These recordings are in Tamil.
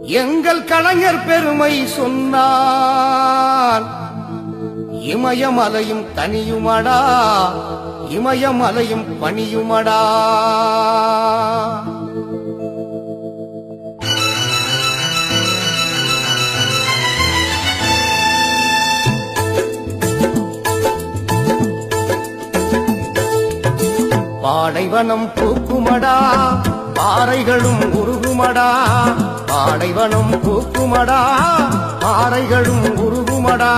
எங்கள் கலைஞர் பெருமை சொன்னார். இமயமலையும் தனியுமடா, இமயமலையும் பணியுமடா. பாடைவனம் பூக்குமடா, பாறைகளும் உருகுமடா. பாடைவனம் பூக்குமடா, பாறைகளும் உருகுமடா.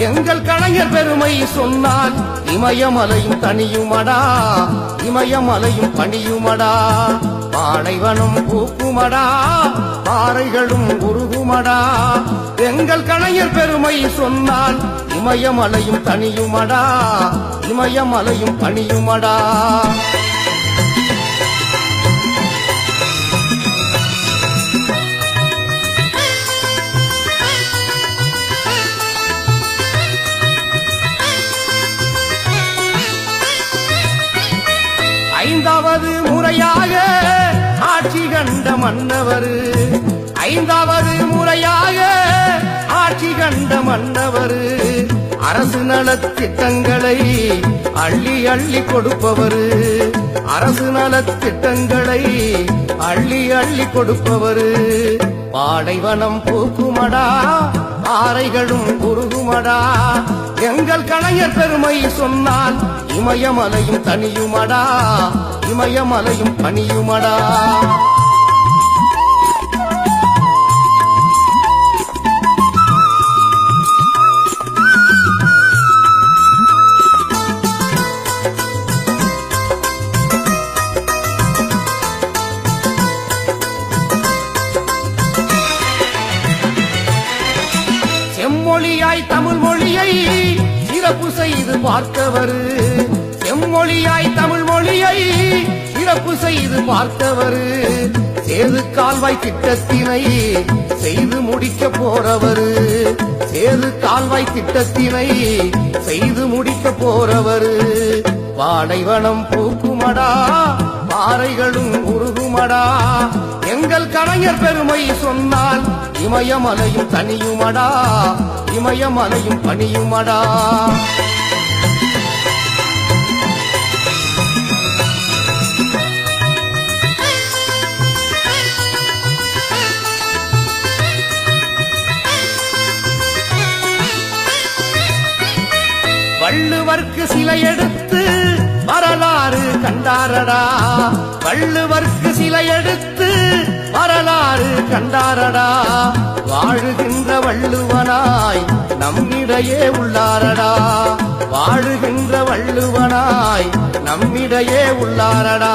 எங்கள் கலைஞர் பெருமை சொன்னால் இமயமலையும் தனியுமடா, இமயமலையும் பணியுமடா. பாடைவனம் பூக்குமடா, பாறைகளும் உருகுமடா. எங்கள் கலைஞர் பெருமை சொன்னால் இமயமலையும் தனியுமடா, இமயமலையும் பணியுமடா. ஐந்தாவது முறையாக ஆட்சி கண்ட மன்னவர், ஐந்தாவது முறையாக ஆட்சி கண்ட மன்னவர். அரசு நலத்திட்டங்களை அள்ளி அள்ளி கொடுப்பவர், அரசு நலத்திட்டங்களை அள்ளி அள்ளி கொடுப்பவர். பாடைவனம் பூக்குமடா, பாறைகளும் உருகுமடா. எங்கள் கலைஞர் பெருமை சொன்னால் இமயமலையும் தனியுமடா, இமயமலையும் பணியுமடா. செம்மொழியாய் தமிழ் மொழியை சிறப்பு செய்து பார்த்தவர், செம்மொழியாய் தமிழ் மொழியை சிறப்பு செய்து பார்த்தவர். சேது கால்வாய் திட்டத்தினை செய்து முடிக்க போறவர், சேது கால்வாய் திட்டத்தினை செய்து முடிக்க போறவர். பாடைவனம் பூக்குமடா, பாறைகளும் உருகுமடா. எங்கள் கலைஞர் பெருமை சொன்னால் இமயமலையும் தனியுமடா, இமயமலையும் பணியுமடா. வள்ளுவர்க்கு சிலை எடுத்து வரலாறு கண்டாரடா, வள்ளுவர்க்கு சிலை எடுத்து வரலாறு கண்டாரடா. வாழுகின்ற வள்ளுவனாய் நம்மிடையே உள்ளாரடா, வாழுகின்ற வள்ளுவனாய் நம்மிடையே உள்ளாரடா.